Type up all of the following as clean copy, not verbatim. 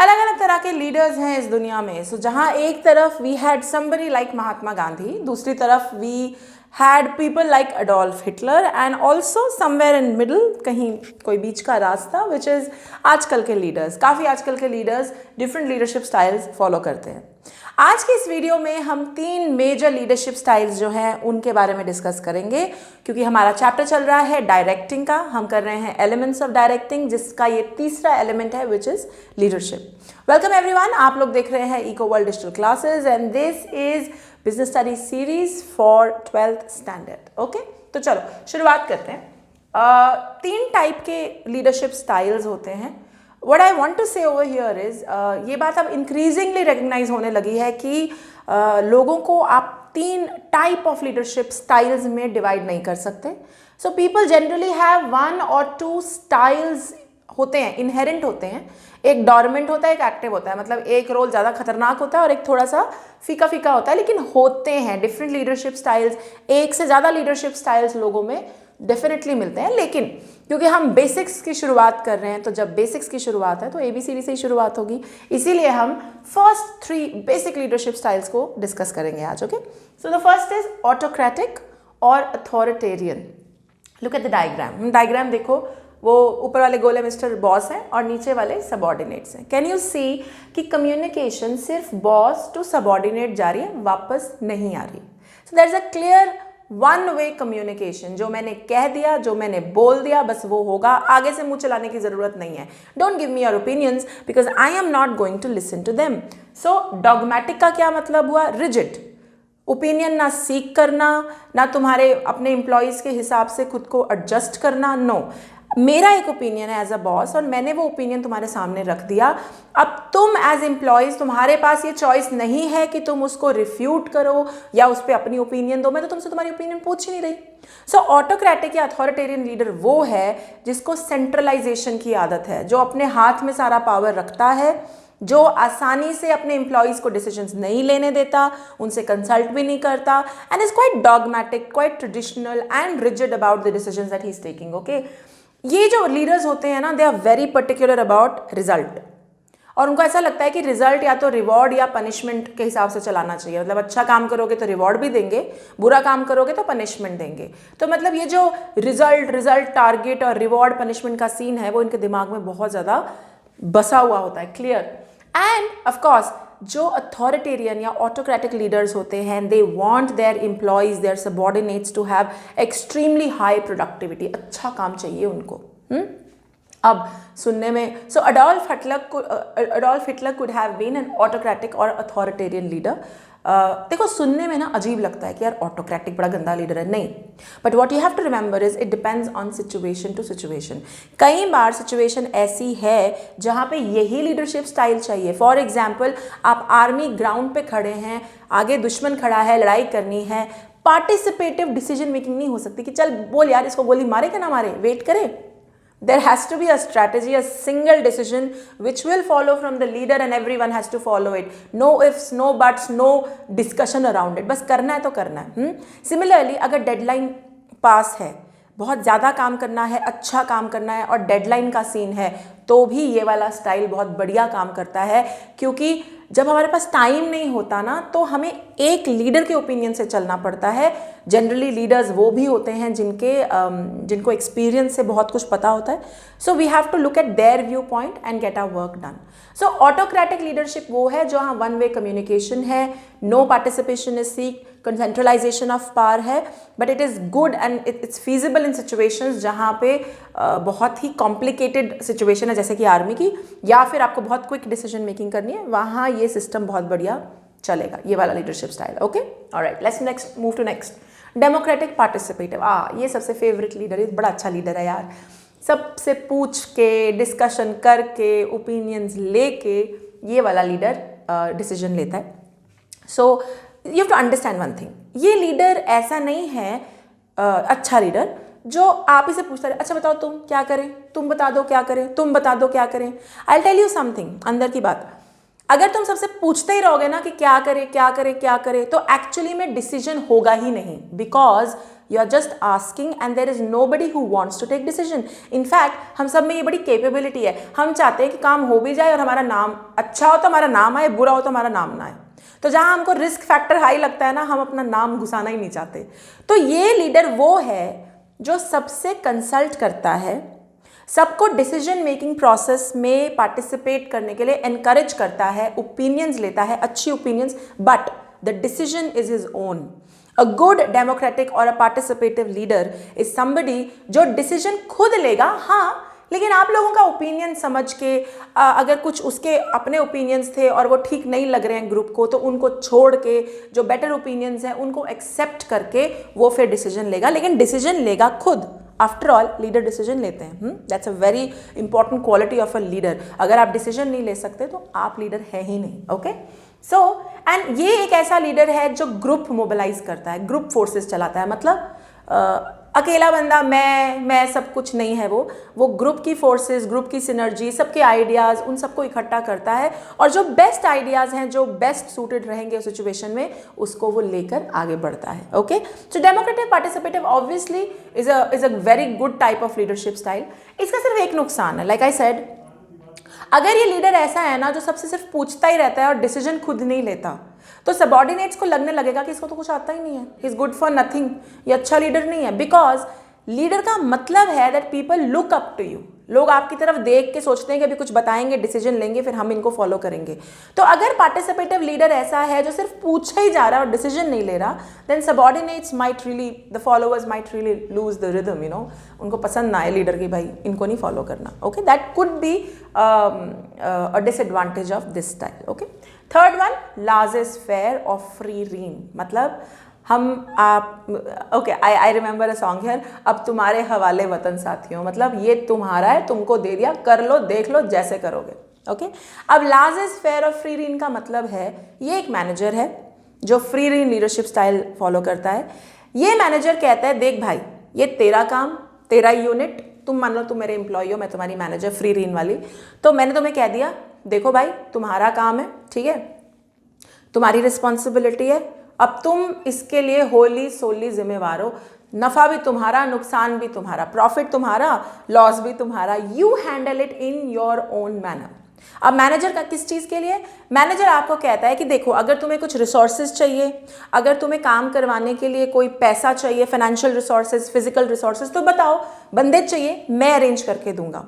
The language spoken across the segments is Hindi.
अलग अलग तरह के लीडर्स हैं इस दुनिया में। सो जहाँ एक तरफ we had somebody like Mahatma Gandhi, दूसरी तरफ we had people like Adolf Hitler, and also somewhere in middle, कहीं कोई बीच का रास्ता, विच इज़ आजकल के लीडर्स। काफ़ी आजकल के leaders different leadership styles follow करते हैं। आज की इस वीडियो में हम 3 मेजर लीडरशिप स्टाइल्स जो हैं उनके बारे में डिस्कस करेंगे, क्योंकि हमारा चैप्टर चल रहा है डायरेक्टिंग का। हम कर रहे हैं एलिमेंट्स ऑफ डायरेक्टिंग, जिसका ये तीसरा एलिमेंट है which is leadership. Welcome everyone, आप लोग देख रहे हैं eco world digital classes and this is business study series for 12th standard. Okay, तो चलो शुरुआत करते हैं। 3 टाइप के लीडरशिप स्टाइल्स होते हैं। What I want to say over here is ये बात अब इंक्रीजिंगली रिकग्नाइज होने लगी है कि लोगों को आप 3 टाइप ऑफ लीडरशिप स्टाइल्स में डिवाइड नहीं कर सकते। So people generally have 1 or 2 styles होते हैं, इनहेरेंट होते हैं। एक डोरमेंट होता है, एक एक्टिव होता है, मतलब एक रोल ज़्यादा खतरनाक होता है और एक थोड़ा सा फीका फीका होता है, लेकिन होते हैं डिफरेंट लीडरशिप स्टाइल्स। एक से ज़्यादा लीडरशिप स्टाइल्स लोगों में डेफिनेटली मिलते हैं, लेकिन क्योंकि हम बेसिक्स की शुरुआत कर रहे हैं, तो जब बेसिक्स की शुरुआत है तो ABCD से ही शुरुआत होगी, इसीलिए हम फर्स्ट 3 बेसिक लीडरशिप स्टाइल्स को डिस्कस करेंगे आज। Okay, so the first is autocratic और authoritarian. Look at the diagram. Diagram देखो, वो ऊपर वाले गोले मिस्टर बॉस हैं और नीचे वाले सबॉर्डिनेट्स हैं। कैन यू सी कि कम्युनिकेशन सिर्फ बॉस टू सबॉर्डिनेट जा रही है, वापस नहीं आ रही। So there is a clear 1 way communication. जो मैंने कह दिया, जो मैंने बोल दिया, बस वो होगा, आगे से मुंह चलाने की जरूरत नहीं है। Don't give me your opinions because I am not going to listen to them. So dogmatic का क्या मतलब हुआ? रिजिड ओपिनियन, ना सीख करना, ना तुम्हारे अपने एम्प्लॉयज़ के हिसाब से खुद को एडजस्ट करना। नो, मेरा एक ओपिनियन है एज अ बॉस और मैंने वो ओपिनियन तुम्हारे सामने रख दिया। अब तुम एज एम्प्लॉयज़, तुम्हारे पास ये चॉइस नहीं है कि तुम उसको रिफ्यूट करो या उस पर अपनी ओपिनियन दो। मैं तो तुमसे तुम्हारी ओपिनियन पूछ ही नहीं रही। सो ऑटोक्रेटिक या अथॉरिटेरियन लीडर वो है जिसको सेंट्रलाइजेशन की आदत है, जो अपने हाथ में सारा पावर रखता है, जो आसानी से अपने एम्प्लॉयज़ को डिसीजंस नहीं लेने देता, उनसे कंसल्ट भी नहीं करता, and is quite dogmatic, quite traditional and rigid about the decisions that he is taking. Okay, ये जो लीडर्स होते हैं ना, they are very particular about result, और उनको ऐसा लगता है कि रिजल्ट या तो रिवॉर्ड या पनिशमेंट के हिसाब से चलाना चाहिए। मतलब अच्छा काम करोगे तो रिवॉर्ड भी देंगे, बुरा काम करोगे तो पनिशमेंट देंगे। तो मतलब ये जो रिजल्ट टारगेट और रिवॉर्ड पनिशमेंट का सीन है, वो इनके दिमाग में बहुत ज़्यादा बसा हुआ होता है, क्लियर। एंड ऑफकोर्स जो अथॉरिटेरियन या ऑटोक्रेटिक लीडर्स होते हैं, they want their employees, their subordinates to have extremely high productivity. अच्छा काम चाहिए उनको। अब सुनने में, so Adolf Hitler could have been an autocratic और अथॉरिटेरियन लीडर। देखो, सुनने में ना अजीब लगता है कि यार ऑटोक्रेटिक बड़ा गंदा लीडर है, नहीं। But what you have to remember is it depends on situation to situation. कई बार सिचुएशन ऐसी है जहाँ पे यही लीडरशिप स्टाइल चाहिए। फॉर एग्जाम्पल, आप आर्मी ग्राउंड पे खड़े हैं, आगे दुश्मन खड़ा है, लड़ाई करनी है, पार्टिसिपेटिव डिसीजन मेकिंग नहीं हो सकती कि चल बोल यार इसको गोली मारे कि ना मारे, वेट करे। There has to be a strategy, a single decision which will follow from the leader and everyone has to follow it. No ifs, no buts, no discussion around it. बस करना है तो करना है। Similarly, अगर डेडलाइन पास है, बहुत ज़्यादा काम करना है, अच्छा काम करना है और डेडलाइन का सीन है, तो भी ये वाला स्टाइल बहुत बढ़िया काम करता है। क्योंकि जब हमारे पास टाइम नहीं होता ना, तो हमें एक लीडर के ओपिनियन से चलना पड़ता है। जनरली लीडर्स वो भी होते हैं जिनको एक्सपीरियंस से बहुत कुछ पता होता है। So we have to look at their viewpoint and get our work done. So autocratic leadership वो है जहाँ 1 वे कम्युनिकेशन है, no participation is seek, centralisation of power है, but it is good and it's feasible in situations जहाँ पे बहुत ही कॉम्प्लिकेटेड सिचुएशन है, जैसे कि आर्मी की, या फिर आपको बहुत क्विक डिसीजन मेकिंग करनी है, वहाँ ये सिस्टम बहुत बढ़िया चलेगा, ये वाला leadership style. Okay, all right, let's next move to next. Democratic participative. ये सबसे फेवरेट लीडर है, बड़ा अच्छा लीडर है यार। सबसे पूछ के, डिस्कशन करके, ओपिनियंस लेके ये वाला लीडर डिसीजन लेता है। So you have to understand one thing, ये लीडर ऐसा नहीं है अच्छा लीडर जो आप इसे पूछता रहे, अच्छा बताओ तुम क्या करें, तुम बता दो क्या करें, तुम बता दो क्या करें। I will tell you something, अंदर की बात, अगर तुम सबसे पूछते ही रहोगे ना कि क्या करें क्या करें क्या करें, तो एक्चुअली में डिसीजन होगा ही नहीं, because you are just asking and there is nobody who wants to take decision. In fact हम सब में ये बड़ी कैपेबिलिटी है, हम चाहते हैं कि काम हो भी जाए और हमारा नाम अच्छा हो तो हमारा नाम आए, बुरा हो तो हमारा नाम ना आए। तो जहाँ हमको रिस्क फैक्टर हाई लगता है ना, हम अपना नाम घुसाना ही नहीं चाहते। तो ये लीडर वो है जो सबसे कंसल्ट करता है, सबको डिसीजन मेकिंग प्रोसेस में पार्टिसिपेट करने के लिए एनकरेज करता है, ओपिनियंस लेता है, अच्छी opinions, but the decision is his own. A good democratic और अ पार्टिसिपेटिव लीडर इज समबडी जो डिसीजन खुद लेगा, हाँ, लेकिन आप लोगों का ओपिनियन समझ के अगर कुछ उसके अपने ओपिनियंस थे और वो ठीक नहीं लग रहे हैं ग्रुप को, तो उनको छोड़ के जो बेटर ओपिनियंस हैं उनको एक्सेप्ट करके वो फिर डिसीजन लेगा, लेकिन डिसीजन लेगा खुद। आफ्टर ऑल लीडर डिसीजन लेते हैं। That's a very important quality of a leader. अगर आप डिसीजन नहीं ले सकते तो आप लीडर है ही नहीं। ओके, सो एंड ये एक ऐसा लीडर है जो ग्रुप मोबिलाइज करता है, ग्रुप फोर्सेस चलाता है। मतलब अकेला बंदा मैं सब कुछ नहीं है, वो ग्रुप की फोर्सेस, ग्रुप की सिनर्जी, सबके आइडियाज़, उन सबको इकट्ठा करता है और जो बेस्ट आइडियाज़ हैं, जो बेस्ट सूटेड रहेंगे उस सिचुएशन में, उसको वो लेकर आगे बढ़ता है। Okay, so democratic participative obviously is a very good type of leadership style. इसका सिर्फ एक नुकसान है, लाइक आई सेड, अगर ये लीडर ऐसा है ना जो सबसे सिर्फ पूछता ही रहता है और डिसीजन खुद नहीं लेता, तो सबॉर्डिनेट्स को लगने लगेगा कि इसको तो कुछ आता ही नहीं है, he is good for nothing, ये अच्छा लीडर नहीं है। बिकॉज लीडर का मतलब है that people look up to you, लोग आपकी तरफ देख के सोचते हैं कि अभी कुछ बताएंगे, डिसीजन लेंगे, फिर हम इनको फॉलो करेंगे। तो अगर पार्टिसिपेटिव लीडर ऐसा है जो सिर्फ पूछा ही जा रहा है और डिसीजन नहीं ले रहा, then subordinates might really, the followers might really lose the rhythm, you know, उनको पसंद ना आए लीडर की, भाई इनको नहीं फॉलो करना। Okay, that could be a disadvantage of this style. Okay, third one, laissez faire of free rein. मतलब हम आप okay, I remember a song here, अब तुम्हारे हवाले वतन साथियों, मतलब ये तुम्हारा है, तुमको दे दिया, कर लो, देख लो जैसे करोगे। ओके, अब laissez faire of free rein का मतलब है, ये एक मैनेजर है जो free rein leadership style follow करता है। ये मैनेजर कहता है, देख भाई, ये तेरा काम, तेरा यूनिट, तुम मान लो तुम मेरे एम्प्लॉय हो, मैं तुम्हारी मैनेजर फ्री रीन वाली, तो मैंने तुम्हें कह दिया, देखो भाई तुम्हारा काम है, ठीक है, तुम्हारी रिस्पॉन्सिबिलिटी है, अब तुम इसके लिए होली सोली जिम्मेवार हो, नफ़ा भी तुम्हारा, नुकसान भी तुम्हारा, प्रॉफिट तुम्हारा, लॉस भी तुम्हारा, you handle it in your own manner. अब मैनेजर का किस चीज़ के लिए? मैनेजर आपको कहता है कि देखो, अगर तुम्हें कुछ रिसोर्सेज चाहिए, अगर तुम्हें काम करवाने के लिए कोई पैसा चाहिए, फाइनेंशियल रिसोर्सेज, फिजिकल रिसोर्सेज, तो बताओ, बंदे चाहिए, मैं अरेंज करके दूंगा।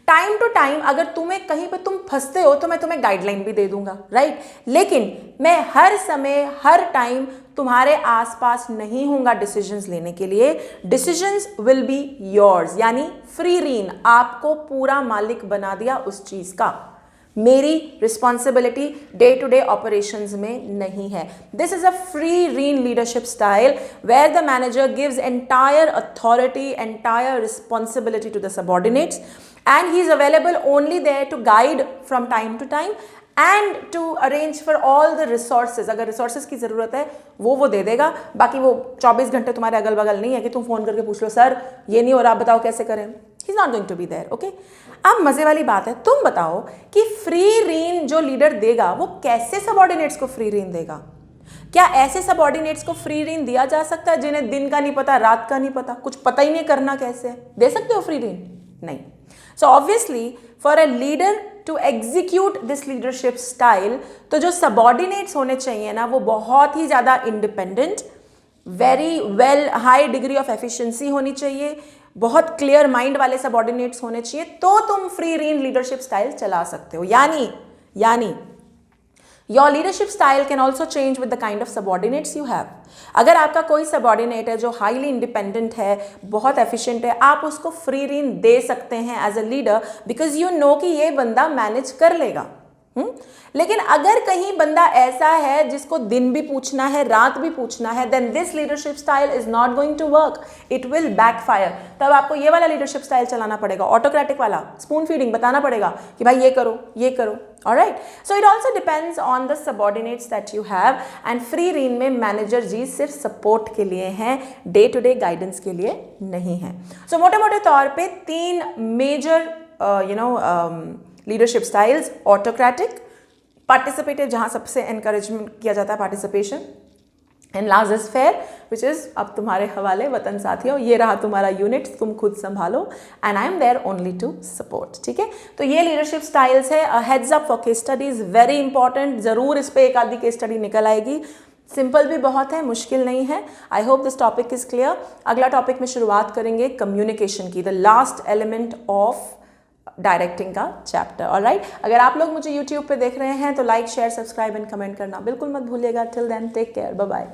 टाइम टू टाइम अगर तुम्हें कहीं पे तुम फंसते हो तो मैं तुम्हें गाइडलाइन भी दे दूंगा, राइट, लेकिन मैं हर समय हर टाइम तुम्हारे आसपास नहीं हूंगा डिसीजंस लेने के लिए। डिसीजंस विल बी योर्स, यानी फ्री रीन, आपको पूरा मालिक बना दिया उस चीज का, मेरी responsibility day to day operations में नहीं है। This is a free rein leadership style where the manager gives entire authority, entire responsibility to the subordinates, and he is available only there to guide from time to time and to arrange for all the resources। अगर resources की ज़रूरत है वो दे देगा, बाकी वो 24 घंटे तुम्हारे अगल बगल नहीं है कि तुम फ़ोन करके पूछ लो, सर ये नहीं हो रहा, आप बताओ कैसे करें। he is not going to be there। Okay, अब मज़े वाली बात है, तुम बताओ कि फ्री रीन जो लीडर देगा वो कैसे सबऑर्डिनेट्स को फ्री रीन देगा? क्या ऐसे सबऑर्डिनेट्स को फ्री रीन दिया जा सकता है जिन्हें दिन का नहीं पता, रात का नहीं पता, कुछ पता ही नहीं करना कैसे है? दे सकते हो फ्री रीन? नहीं। So obviously for a leader to execute this leadership style, तो जो subordinates होने चाहिए ना, वो बहुत ही ज़्यादा independent, very well high degree of efficiency होनी चाहिए, बहुत clear mind वाले subordinates होने चाहिए, तो तुम free rein leadership style चला सकते हो। यानी your leadership style can also change with the kind of subordinates you have। अगर आपका कोई सबऑर्डिनेट है जो हाईली इंडिपेंडेंट है, बहुत एफिशिएंट है, आप उसको फ्री रीन दे सकते हैं as a leader, because you know कि ये बंदा मैनेज कर लेगा। लेकिन अगर कहीं बंदा ऐसा है जिसको दिन भी पूछना है, रात भी पूछना है, then this leadership style is not going to work, it will backfire. तब आपको ये वाला लीडरशिप स्टाइल चलाना पड़ेगा, ऑटोक्रेटिक वाला, स्पून फीडिंग, बताना पड़ेगा कि भाई ये करो, ये करो। All right, so it also depends on the subordinates that you have, and free rein में मैनेजर जी सिर्फ सपोर्ट के लिए हैं, डे टू डे गाइडेंस के लिए नहीं है। सो मोटे मोटे तौर पे 3 major leadership styles: autocratic, participative जहां सबसे एनकरेजमेंट किया जाता है participation, and laissez faire which is अब तुम्हारे हवाले वतन साथियों, ये रहा तुम्हारा यूनिट, तुम खुद संभालो and I am there only to support. ठीक है, तो ये लीडरशिप स्टाइल्स है। Heads up for case studies, very important, ज़रूर इस पर एक आधी केस स्टडी निकल आएगी। सिंपल भी बहुत है, मुश्किल नहीं है। I hope this topic is clear. अगला टॉपिक में शुरुआत करेंगे कम्युनिकेशन की, the last element of directing का चैप्टर। ऑलराइट, अगर आप लोग मुझे यूट्यूब पे देख रहे हैं तो like, share, subscribe and comment करना बिल्कुल मत भूलिएगा। Till then take care, bye bye.